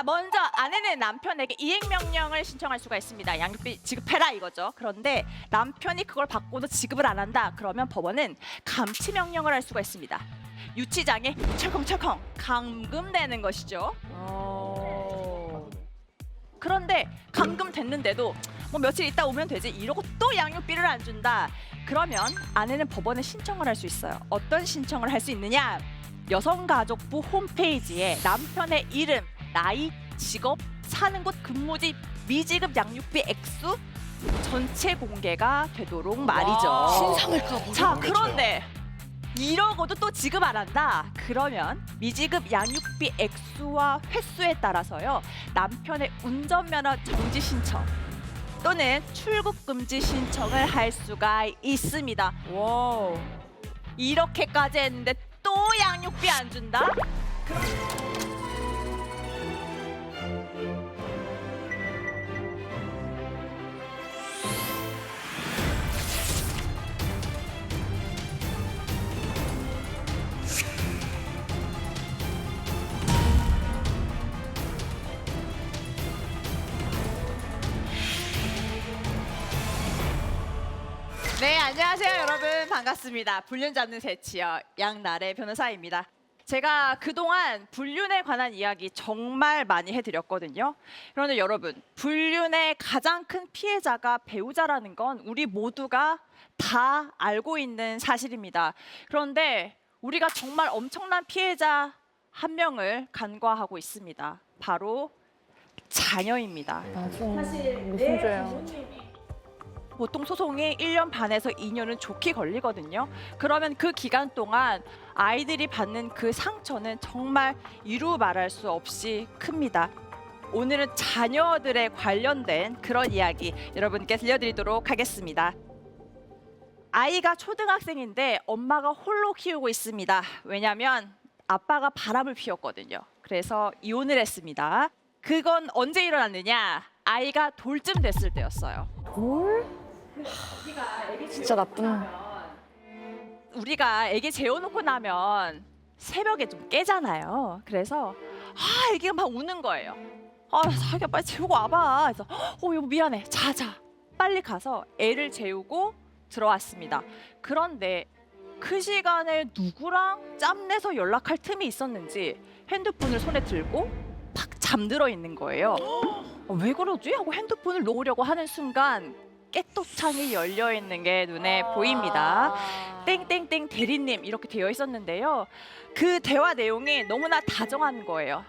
자, 먼저 아내는 남편에게 이행 명령을 신청할 수가 있습니다. 양육비 지급해라 이거죠. 그런데 남편이 그걸 받고도 지급을 안 한다. 그러면 법원은 감치 명령을 할 수가 있습니다. 유치장에 철컹철컹 감금되는 것이죠. 그런데 감금됐는데도 뭐 며칠 있다 오면 되지 이러고 또 양육비를 안 준다. 그러면 아내는 법원에 신청을 할 수 있어요. 어떤 신청을 할 수 있느냐? 여성가족부 홈페이지에 남편의 이름, 나이, 직업, 사는 곳, 근무지, 미지급 양육비 액수 전체 공개가 되도록 말이죠. 신상을까 자, 그런데 이러고도 또 지급 안 한다. 그러면 미지급 양육비 액수와 횟수에 따라서요. 남편의 운전면허 정지 신청 또는 출국 금지 신청을 할 수가 있습니다. 와우. 이렇게까지 했는데 또 양육비 안 준다? 네, 안녕하세요 여러분. 반갑습니다. 불륜 잡는 새치요 양나래 변호사입니다. 제가 그동안 불륜에 관한 이야기 정말 많이 해드렸거든요. 그런데 여러분, 불륜의 가장 큰 피해자가 배우자라는 건 우리 모두가 다 알고 있는 사실입니다. 그런데 우리가 정말 엄청난 피해자 한 명을 간과하고 있습니다. 바로 자녀입니다. 사실 무슨 죄야? 보통 소송이 1년 반에서 2년은 좋게 걸리거든요. 그러면 그 기간 동안 아이들이 받는 그 상처는 정말 이루 말할 수 없이 큽니다. 오늘은 자녀들에 관련된 그런 이야기 여러분께 들려드리도록 하겠습니다. 아이가 초등학생인데 엄마가 홀로 키우고 있습니다. 왜냐하면 아빠가 바람을 피웠거든요. 그래서 이혼을 했습니다. 그건 언제 일어났느냐? 아이가 돌쯤 됐을 때였어요. 돌? 진짜 나쁜. 우리가 애기 재워놓고 나면 새벽에 좀 깨잖아요. 그래서 애기가 막 우는 거예요. 자기야 빨리 재우고 와봐. 그래서 여보 미안해. 자자. 빨리 가서 애를 재우고 들어왔습니다. 그런데 그 시간에 누구랑 짬내서 연락할 틈이 있었는지 핸드폰을 손에 들고 탁 잠들어 있는 거예요. 왜 그러지? 하고 핸드폰을 놓으려고 하는 순간 깨똑창이 열려 있는 게 눈에 보입니다. 땡땡땡 대리님 이렇게 되어 있었는데요. 그 대화 내용이 너무나 다정한 거예요.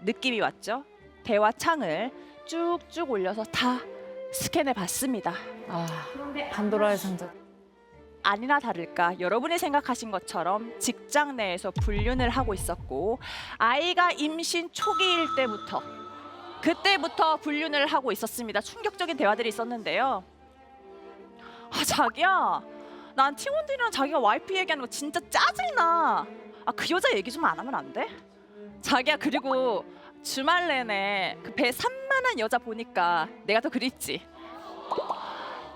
느낌이 왔죠? 대화 창을 쭉쭉 올려서 다 스캔해 봤습니다. 판도라의 상자. 아니나 다를까 여러분이 생각하신 것처럼 직장 내에서 불륜을 하고 있었고 아이가 임신 초기일 그때부터 불륜을 하고 있었습니다. 충격적인 대화들이 있었는데요. 자기야, 난 팀원들이랑 자기가 와이프 얘기하는 거 진짜 짜증나. 그 여자 얘기 좀 안 하면 안 돼? 자기야, 그리고 주말 내내 그 배 산만한 여자 보니까 내가 더 그립지.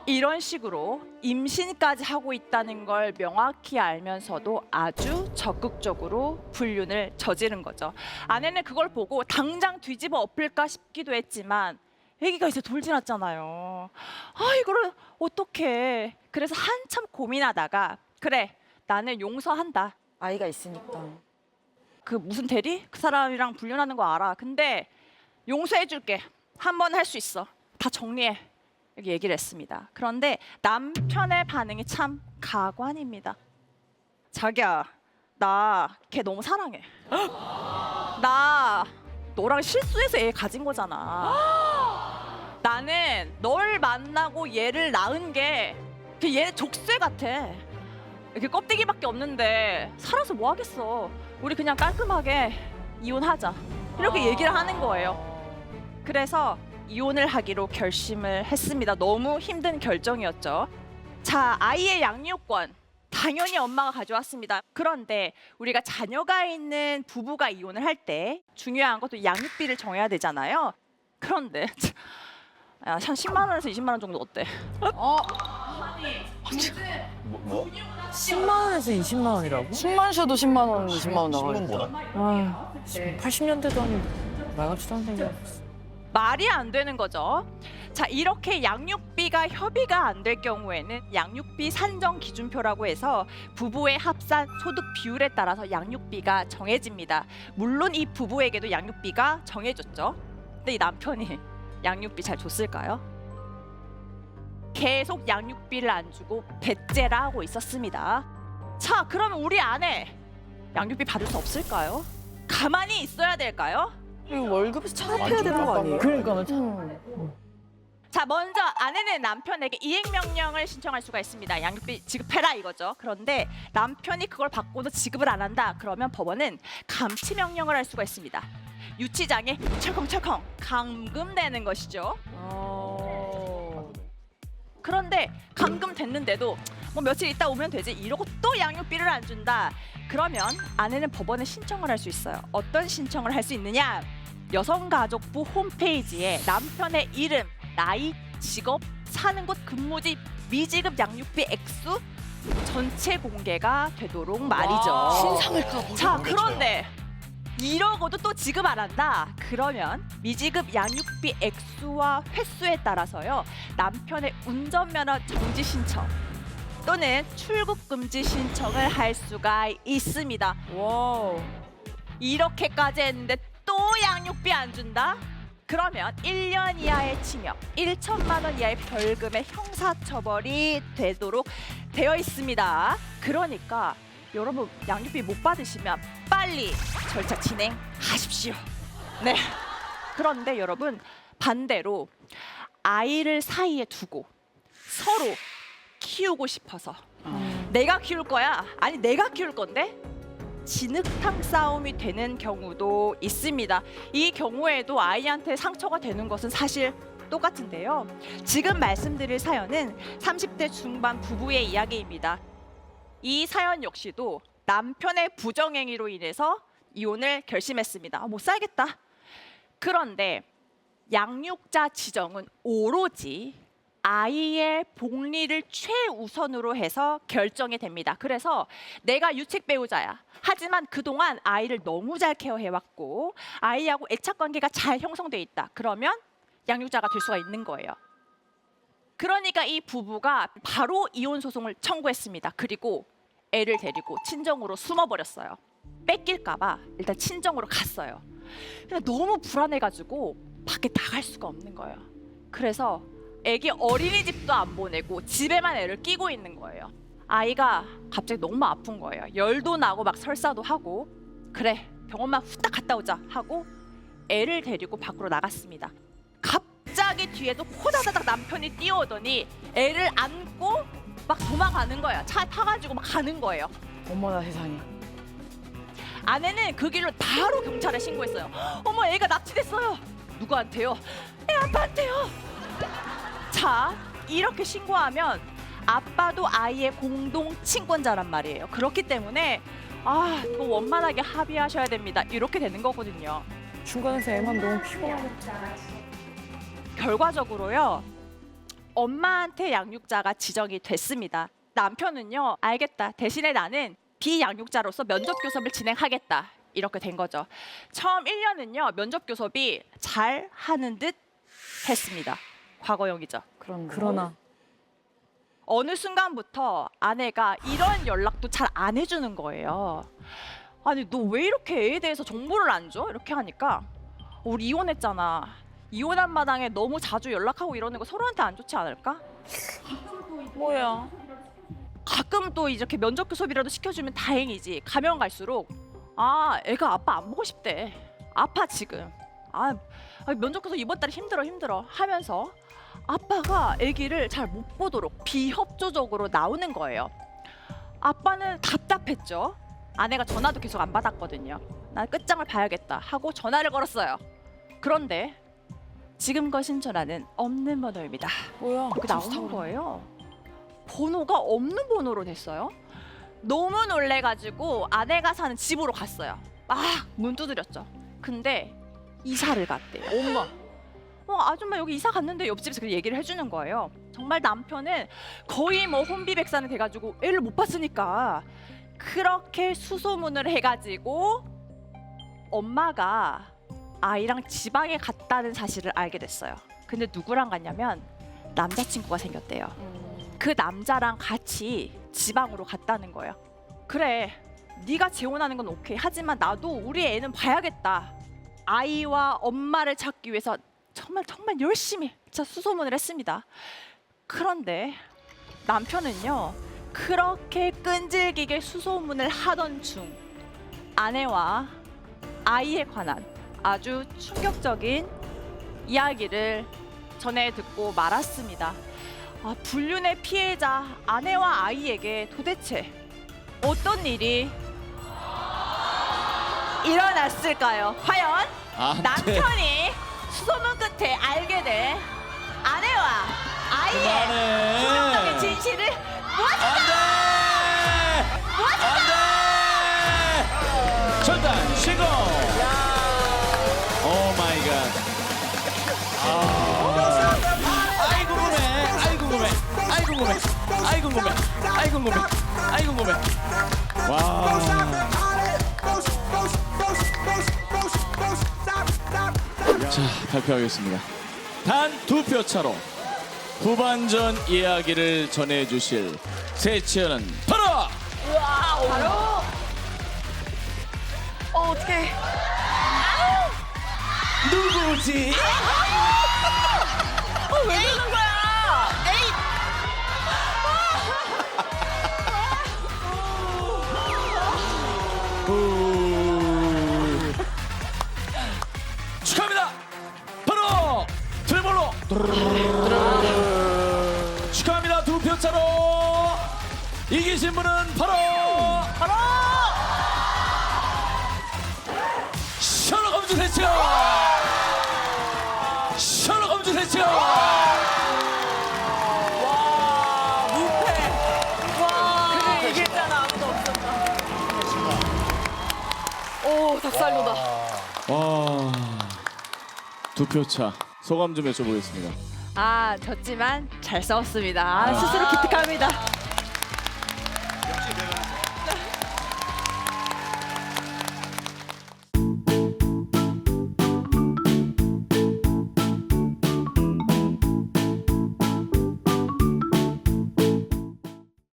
이런 식으로 임신까지 하고 있다는 걸 명확히 알면서도 아주 적극적으로 불륜을 저지른 거죠. 아내는 그걸 보고 당장 뒤집어 엎을까 싶기도 했지만 아기가 이제 돌 지났잖아요. 이거를 어떡해. 그래서 한참 고민하다가 그래, 나는 용서한다. 아이가 있으니까. 그 무슨 대리? 그 사람이랑 불륜하는 거 알아. 근데 용서해줄게. 한 번 할 수 있어. 다 정리해. 이렇게 얘기를 했습니다. 그런데 남편의 반응이 참 가관입니다. 자기야, 나 걔 너무 사랑해. 나 너랑 실수해서 애 가진 거잖아. 나는 널 만나고 얘를 낳은 게 얘 족쇄 같아. 이렇게 껍데기밖에 없는데 살아서 뭐 하겠어. 우리 그냥 깔끔하게 이혼하자. 이렇게 얘기를 하는 거예요. 그래서 이혼을 하기로 결심을 했습니다. 너무 힘든 결정이었죠. 자, 아이의 양육권 당연히 엄마가 가져왔습니다. 그런데 우리가 자녀가 있는 부부가 이혼을 할 때 중요한 것도 양육비를 정해야 되잖아요. 그런데 한 10만 원에서 20만 원 정도 어때? 10만 원에서 20만 원이라고? 10만 쉬어도 10만 원, 20만 원 나가요. 아, 80년대도 아니고. 말 같지도 않은 생각. 말이 안 되는 거죠. 자, 이렇게 양육비가 협의가 안 될 경우에는 양육비 산정 기준표라고 해서 부부의 합산 소득 비율에 따라서 양육비가 정해집니다. 물론 이 부부에게도 양육비가 정해졌죠. 근데 이 남편이 양육비 잘 줬을까요? 계속 양육비를 안 주고 배째라 하고 있었습니다. 자, 그러면 우리 아내 양육비 받을 수 없을까요? 가만히 있어야 될까요? 이거 월급에서 차압해야 되는 거 아니에요? 그러니까 자, 먼저 아내는 남편에게 이행 명령을 신청할 수가 있습니다. 양육비 지급해라 이거죠. 그런데 남편이 그걸 받고도 지급을 안 한다. 그러면 법원은 감치 명령을 할 수가 있습니다. 유치장에 철컹철컹 감금되는 것이죠. 그런데 감금됐는데도 뭐 며칠 있다 오면 되지 이러고 또 양육비를 안 준다. 그러면 아내는 법원에 신청을 할 수 있어요. 어떤 신청을 할 수 있느냐? 여성가족부 홈페이지에 남편의 이름, 나이, 직업, 사는 곳, 근무지, 미지급 양육비 액수 전체 공개가 되도록 말이죠. 신상을 까보. 자, 그런데 이러고도 또 지급 안 한다. 그러면 미지급 양육비 액수와 횟수에 따라서요. 남편의 운전면허 정지 신청 또는 출국 금지 신청을 할 수가 있습니다. 와우. 이렇게까지 했는데 또 양육비 안 준다? 그러면 1년 이하의 징역, 1천만 원 이하의 벌금의 형사처벌이 되도록 되어 있습니다. 그러니까 여러분 양육비 못 받으시면 빨리 절차 진행하십시오. 네. 그런데 여러분 반대로 아이를 사이에 두고 서로 키우고 싶어서 내가 키울 거야. 아니 내가 키울 건데 진흙탕 싸움이 되는 경우도 있습니다. 이 경우에도 아이한테 상처가 되는 것은 사실 똑같은데요. 지금 말씀드릴 사연은 30대 중반 부부의 이야기입니다. 이 사연 역시도 남편의 부정행위로 인해서 이혼을 결심했습니다. 못 살겠다. 그런데 양육자 지정은 오로지 아이의 복리를 최우선으로 해서 결정이 됩니다. 그래서 내가 유책 배우자야. 하지만 그동안 아이를 너무 잘 케어해왔고 아이하고 애착 관계가 잘 형성돼 있다. 그러면 양육자가 될 수가 있는 거예요. 그러니까 이 부부가 바로 이혼 소송을 청구했습니다. 그리고 애를 데리고 친정으로 숨어버렸어요. 뺏길까봐 일단 친정으로 갔어요. 근데 너무 불안해가지고 밖에 나갈 수가 없는 거예요. 그래서 애기 어린이집도 안 보내고 집에만 애를 끼고 있는 거예요. 아이가 갑자기 너무 아픈 거예요. 열도 나고 막 설사도 하고 그래 병원만 후딱 갔다 오자 하고 애를 데리고 밖으로 나갔습니다. 갑자기 뒤에도 호다다닥 남편이 뛰어오더니 애를 안고 막 도망가는 거예요. 차 타가지고 막 가는 거예요. 어머나 세상에. 아내는 그 길로 바로 경찰에 신고했어요. 어머 애가 납치됐어요. 누구한테요? 애 아빠한테요. 자, 이렇게 신고하면 아빠도 아이의 공동 친권자란 말이에요. 그렇기 때문에 또 원만하게 합의하셔야 됩니다. 이렇게 되는 거거든요. 중간에서 애만 너무 피곤하고. 결과적으로요. 엄마한테 양육자가 지정이 됐습니다. 남편은요. 알겠다. 대신에 나는 비양육자로서 면접 교섭을 진행하겠다. 이렇게 된 거죠. 처음 1년은요. 면접 교섭이 잘 하는 듯 했습니다. 과거형이죠. 그러나 어느 순간부터 아내가 이런 연락도 잘 안 해주는 거예요. 아니 너 왜 이렇게 애에 대해서 정보를 안 줘? 이렇게 하니까 우리 이혼했잖아. 이혼한 마당에 너무 자주 연락하고 이러는 거 서로한테 안 좋지 않을까? 뭐야? 가끔 또 이렇게 면접 교섭이라도 시켜주면 다행이지. 가면 갈수록 애가 아빠 안 보고 싶대. 아파 지금. 면접 교섭 이번 달에 힘들어 하면서 아빠가 아기를 잘 못 보도록 비협조적으로 나오는 거예요. 아빠는 답답했죠. 아내가 전화도 계속 안 받았거든요. 나 끝장을 봐야겠다 하고 전화를 걸었어요. 그런데 지금 거신 전화는 없는 번호입니다. 뭐야? 이렇게 나오는 거예요. 번호가 없는 번호로 됐어요. 너무 놀래가지고 아내가 사는 집으로 갔어요. 막 문 두드렸죠. 근데 이사를 갔대요. 엄마. 아줌마 여기 이사 갔는데 옆집에서 그 얘기를 해주는 거예요. 정말 남편은 거의 뭐 혼비백산이 돼가지고 애를 못 봤으니까 그렇게 수소문을 해가지고 엄마가 아이랑 지방에 갔다는 사실을 알게 됐어요. 근데 누구랑 갔냐면 남자친구가 생겼대요. 그 남자랑 같이 지방으로 갔다는 거예요. 그래, 네가 재혼하는 건 오케이. 하지만 나도 우리 애는 봐야겠다. 아이와 엄마를 찾기 위해서 정말 열심히 진짜 수소문을 했습니다. 그런데 남편은요, 그렇게 끈질기게 수소문을 하던 중 아내와 아이에 관한 아주 충격적인 이야기를 전해 듣고 말았습니다. 불륜의 피해자 아내와 아이에게 도대체 어떤 일이 일어났을까요? 과연 남편이 수소문 끝에 알게 된 아내와 아이의 충격적인 진실을 무엇일까? 절단 신고. 오 마이 갓. 아이 궁금해. 아이 궁금해. 아이 궁금해. 아이 궁금해. 아이 궁금해. 아이 궁금해. 와. 자, 발표하겠습니다. 단 2표 차로 후반전 이야기를 전해주실 세치어는 바로 어떡해. 누구지? 왜 그러는 거야? 에이. 축하합니다. 바로 트레몰로. 축하합니다. 2표 차로 이기신 분은 바로 셔럭 검주 세치어. 셔럭 검주 세치어. 그래 얘기했잖아. 아무도 없었다. 오, 닭살로다. 와. 2표 차 소감 좀 여쭤보겠습니다. 졌지만 잘 싸웠습니다. 스스로 기특합니다.